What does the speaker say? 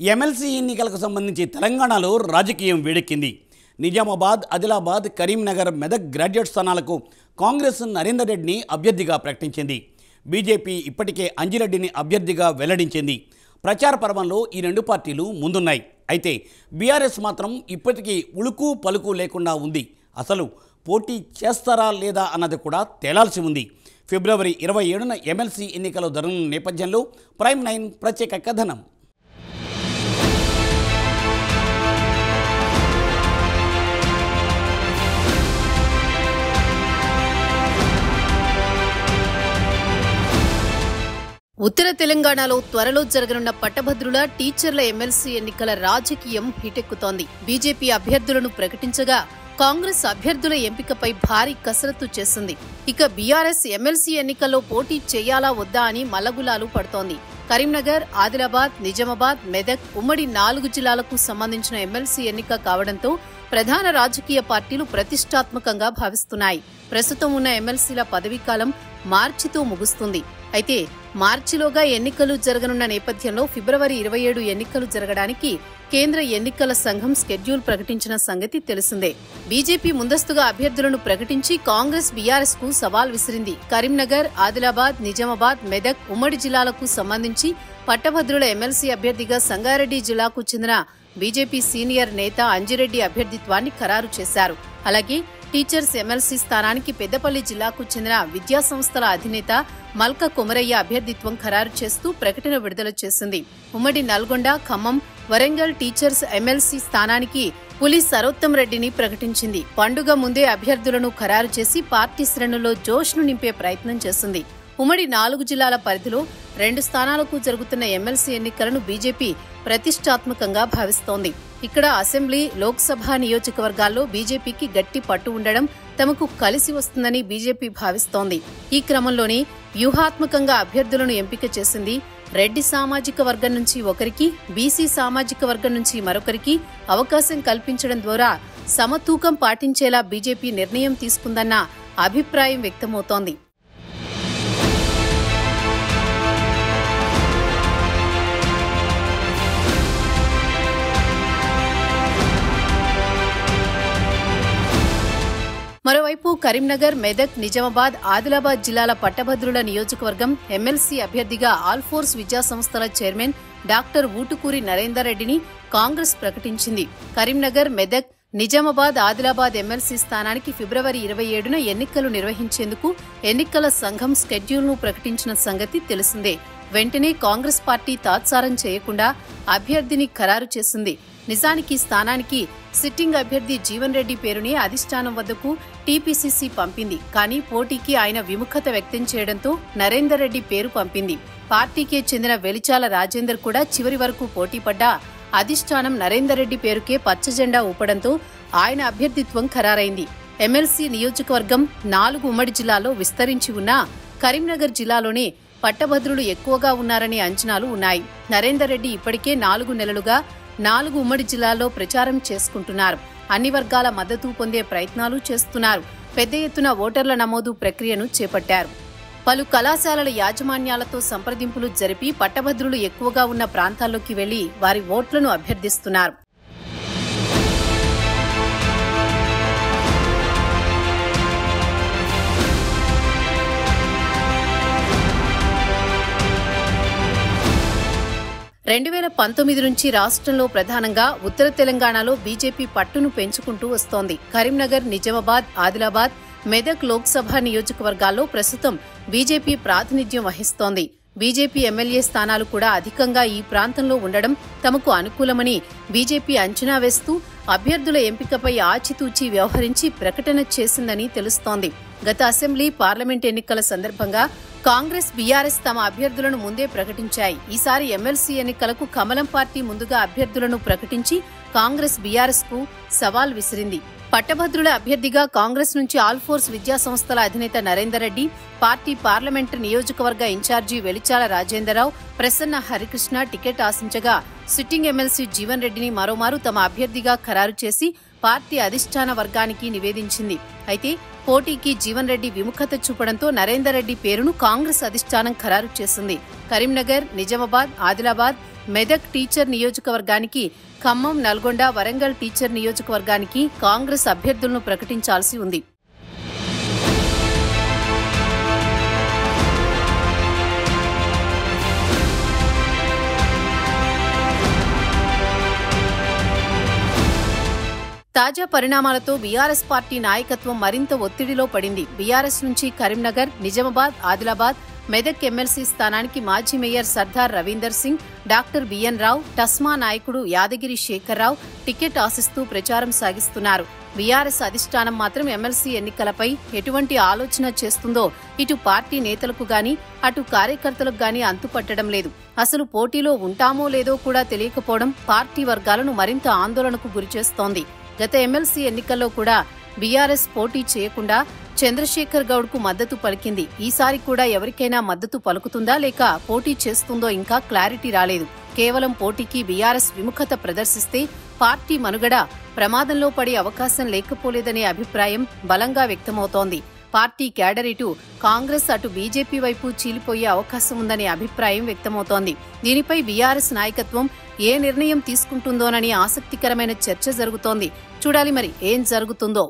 MLC ఎన్నికలకు సంబంధించి తెలంగాణలో రాజకీయం వేడెక్కింది. నిజామాబాద్, ఆదిలాబాద్, కరీంనగర్, మెదక్ గ్రాడ్యుయేట్ స్థానాలకు కాంగ్రెస్ నరేందర్ రెడ్డిని అభ్యర్థిగా ప్రకటించింది. బీజేపీ ఇప్పటికే అంజిరెడ్డిని అభ్యర్థిగా వెల్లడించింది. ప్రచార పర్వంలో ఈ రెండు పార్టీలు ముందున్నాయి. అయితే బీఆర్ఎస్ మాత్రం ఇప్పటికీ ఉలుకు పలుకు లేకుండా ఉంది. అసలు పోటీ చేస్తారా లేదా అన్నది కూడా తేలాల్సి ఉంది. ఫిబ్రవరి 27న ఎమ్మెల్సీ ఎన్నికలు జరగనున్న నేపథ్యంలో ప్రైమ్ 9 ప్రత్యేక కథనం. ఉత్తర తెలంగాణలో త్వరలో జరగనున్న పట్టభద్రుల టీచర్ల ఎమ్మెల్సీ ఎన్నికల రాజకీయం హిటెక్కుతోంది. బీజేపీ అభ్యర్థులను ప్రకటించగా కాంగ్రెస్ అభ్యర్థుల ఎంపికపై భారీ కసరత్తు చేసింది. ఇక బీఆర్ఎస్ ఎమ్మెల్సీ ఎన్నికల్లో పోటీ చేయాలా వద్దా అని మల్లగులాలు పడుతోంది. కరీంనగర్, ఆదిలాబాద్, నిజామాబాద్, మెదక్ ఉమ్మడి 4 జిల్లాలకు సంబంధించిన ఎమ్మెల్సీ ఎన్నిక కావడంతో ప్రధాన రాజకీయ పార్టీలు ప్రతిష్టాత్మకంగా భావిస్తున్నాయి. ప్రస్తుతం ఉన్న ఎమ్మెల్సీల పదవీకాలం మార్చితో ముగుస్తుంది. అయితే మార్చిలోగా ఎన్నికలు జరగనున్న నేపథ్యంలో ఫిబ్రవరి 27 ఎన్నికలు జరగడానికి కేంద్ర ఎన్నికల సంఘం షెడ్యూల్ ప్రకటించిన సంగతి తెలిసిందే. బీజేపీ ముందస్తుగా అభ్యర్థులను ప్రకటించి కాంగ్రెస్ బీఆర్ఎస్ కు సవాల్ విసిరింది. కరీంనగర్, ఆదిలాబాద్, నిజామాబాద్, మెదక్ ఉమ్మడి జిల్లాలకు సంబంధించి పట్టభద్రుల ఎమ్మెల్సీ అభ్యర్థిగా సంగారెడ్డి జిల్లాకు చెందిన బీజేపీ సీనియర్ నేత అంజిరెడ్డి అభ్యర్థిత్వాన్ని ఖరారు చేశారు. అలాగే టీచర్స్ ఎమ్మెల్సీ స్థానానికి పెద్దపల్లి జిల్లాకు చెందిన విద్యా సంస్థల అధినేత మల్క కొమరయ్య అభ్యర్థిత్వం ఖరారు చేస్తూ ప్రకటన విడుదల చేసింది. ఉమ్మడి నల్గొండ, ఖమ్మం, వరంగల్ టీచర్స్ ఎమ్మెల్సీ స్థానానికి పులి సరోత్తం రెడ్డిని ప్రకటించింది. పండుగ ముందే అభ్యర్థులను ఖరారు చేసి పార్టీ శ్రేణుల్లో జోష్ను నింపే ప్రయత్నం చేసింది. ఉమ్మడి 4 జిల్లాల పరిధిలో 2 స్థానాలకు జరుగుతున్న ఎమ్మెల్సీ ఎన్నికలను బీజేపీ ప్రతిష్టాత్మకంగా భావిస్తోంది. ఇక్కడ అసెంబ్లీ, లోక్సభ నియోజకవర్గాల్లో బీజేపీకి గట్టి పట్టు ఉండడం తమకు కలిసి వస్తుందని బీజేపీ భావిస్తోంది. ఈ క్రమంలోనే వ్యూహాత్మకంగా అభ్యర్థులను ఎంపిక చేసింది. రెడ్డి సామాజిక వర్గం నుంచి ఒకరికి, బీసీ సామాజిక వర్గం నుంచి మరొకరికి అవకాశం కల్పించడం ద్వారా సమతూకం పాటించేలా బీజేపీ నిర్ణయం తీసుకుందన్న అభిప్రాయం వ్యక్తమవుతోంది. మరోవైపు కరీంనగర్, మెదక్, నిజామాబాద్, ఆదిలాబాద్ జిల్లాల పట్టభద్రుల నియోజకవర్గం ఎమ్మెల్సీ అభ్యర్థిగా ఆల్ఫోర్స్ విద్యా సంస్థల చైర్మన్ డాక్టర్ ఊటుకూరి నరేందర్ రెడ్డిని కాంగ్రెస్ ప్రకటించింది. కరీంనగర్, మెదక్, నిజామాబాద్, ఆదిలాబాద్ ఎమ్మెల్సీ స్థానానికి ఫిబ్రవరి 27న ఎన్నికలు నిర్వహించేందుకు ఎన్నికల సంఘం షెడ్యూల్ను ప్రకటించిన సంగతి తెలిసిందే. వెంటనే కాంగ్రెస్ పార్టీ తాత్సారం చేయకుండా అభ్యర్థిని ఖరారు చేసింది. నిజానికి స్థానానికి సిట్టింగ్ అభ్యర్థి జీవన్ రెడ్డి పేరుని అధిష్టానం వద్దకు టీపీసీసీ పంపింది. కానీ పోటీకి ఆయన విముఖత వ్యక్తం చేయడంతో నరేందర్ రెడ్డి పేరు పంపింది. పార్టీకే చెందిన వెలిచాల రాజేందర్ కూడా చివరి వరకు పోటీపడ్డా అధిష్టానం నరేందర్ రెడ్డి పేరుకే పచ్చజెండా ఊపడంతో ఆయన అభ్యర్థిత్వం ఖరారైంది. ఎమ్మెల్సీ నియోజకవర్గం 4 ఉమ్మడి జిల్లాలో విస్తరించి ఉన్నా కరీంనగర్ జిల్లాలోనే పట్టభద్రులు ఎక్కువగా ఉన్నారనే అంచనాలు ఉన్నాయి. నరేందర్ రెడ్డి ఇప్పటికే 4 నెలలుగా 4 ఉమ్మడి జిల్లాల్లో ప్రచారం చేసుకుంటున్నారు. అన్ని వర్గాల మద్దతు పొందే ప్రయత్నాలు చేస్తున్నారు. పెద్ద ఎత్తున ఓటర్ల నమోదు ప్రక్రియను చేపట్టారు. పలు కళాశాలల యాజమాన్యాలతో సంప్రదింపులు జరిపి పట్టభద్రులు ఎక్కువగా ఉన్న ప్రాంతాల్లోకి వెళ్లి వారి ఓట్లను అభ్యర్థిస్తున్నారు. రెండు 2019 నుంచి రాష్ట్రంలో ప్రధానంగా ఉత్తర తెలంగాణలో బీజేపీ పట్టును పెంచుకుంటూ వస్తోంది. కరీంనగర్, నిజామాబాద్, ఆదిలాబాద్, మెదక్ లోక్సభ నియోజకవర్గాల్లో ప్రస్తుతం బీజేపీ ప్రాతినిధ్యం వహిస్తోంది. బీజేపీ ఎమ్మెల్యే స్థానాలు కూడా అధికంగా ఈ ప్రాంతంలో ఉండడం తమకు అనుకూలమని బీజేపీ అంచనా వేస్తూ అభ్యర్థుల ఎంపికపై ఆచితూచి వ్యవహరించి ప్రకటన చేసిందని తెలుస్తోంది. గత అసెంబ్లీ, పార్లమెంట్ ఎన్నికల సందర్భంగా కాంగ్రెస్, బీఆర్ఎస్ తమ అభ్యర్థులను ముందే ప్రకటించాయి. ఈసారి ఎమ్మెల్సీ ఎన్నికలకు కమలం పార్టీ ముందుగా అభ్యర్థులను ప్రకటించి కాంగ్రెస్ బీఆర్ఎస్ కు సవాల్ విసిరింది. పట్టభద్రుల అభ్యర్థిగా కాంగ్రెస్ నుంచి ఆల్ఫోర్స్ విద్యా సంస్థల అధినేత నరేందర్ రెడ్డి, పార్టీ పార్లమెంటు నియోజకవర్గ ఇన్ఛార్జి వెలిచాల రాజేంద్రరావు, ప్రసన్న హరికృష్ణ టికెట్ ఆశించగా సిట్టింగ్ ఎమ్మెల్సీ జీవన్ రెడ్డిని మరోమారు తమ అభ్యర్థిగా ఖరారు చేసి పార్టీ అధిష్టాన వర్గానికి నివేదించింది. అయితే పోటీకి జీవన్ రెడ్డి విముఖత చూపడంతో నరేందర్ రెడ్డి పేరును కాంగ్రెస్ అధిష్టానం ఖరారు చేసింది. కరీంనగర్, నిజామాబాద్, ఆదిలాబాద్, మెదక్ టీచర్ నియోజకవర్గానికి, ఖమ్మం, నల్గొండ, వరంగల్ టీచర్ నియోజకవర్గానికి కాంగ్రెస్ అభ్యర్థులను ప్రకటించాల్సి ఉంది. తాజా పరిణామాలతో బీఆర్ఎస్ పార్టీ నాయకత్వం మరింత ఒత్తిడిలో పడింది. బీఆర్ఎస్ నుంచి కరీంనగర్, నిజామాబాద్, ఆదిలాబాద్, మెదక్ ఎమ్మెల్సీ స్థానానికి మాజీ mayor Sardar Ravinder Singh, doctor B N Rao, Tasma నాయకుడు యాదగిరి శేఖర్రావు టికెట్ ఆశిస్తూ ప్రచారం సాగిస్తున్నారు. బీఆర్ఎస్ అధిష్టానం మాత్రం ఎమ్మెల్సీ ఎన్నికలపై ఎటువంటి ఆలోచన చేస్తుందో ఇటు పార్టీ నేతలకు గాని అటు కార్యకర్తలకు గాని అంతుపట్టడం లేదు. అసలు పోటీలో ఉంటామో లేదో కూడా తెలియకపోవడం పార్టీ వర్గాలను మరింత ఆందోళనకు గురిచేస్తోంది. గత ఎమ్మెల్సీ ఎన్నికల్లో కూడా బీఆర్ఎస్ పోటీ చేయకుండా చంద్రశేఖర్ గౌడ్కు మద్దతు పలికింది. ఈసారి కూడా ఎవరికైనా మద్దతు పలుకుతుందా లేక పోటీ చేస్తుందో ఇంకా క్లారిటీ రాలేదు. కేవలం పోటీకి బీఆర్ఎస్ విముఖత ప్రదర్శిస్తే పార్టీ మనుగడ ప్రమాదంలో పడే అవకాశం లేకపోలేదనే అభిప్రాయం బలంగా వ్యక్తమవుతోంది. పార్టీ క్యాడర్ ఇటు కాంగ్రెస్ అటు బీజేపీ వైపు చీలిపోయే అవకాశం ఉందనే అభిప్రాయం వ్యక్తమవుతోంది. దీనిపై బీఆర్ఎస్ నాయకత్వం ఏ నిర్ణయం తీసుకుంటుందోనని ఆసక్తికరమైన చర్చ జరుగుతోంది. చూడాలి మరి ఏం జరుగుతుందో.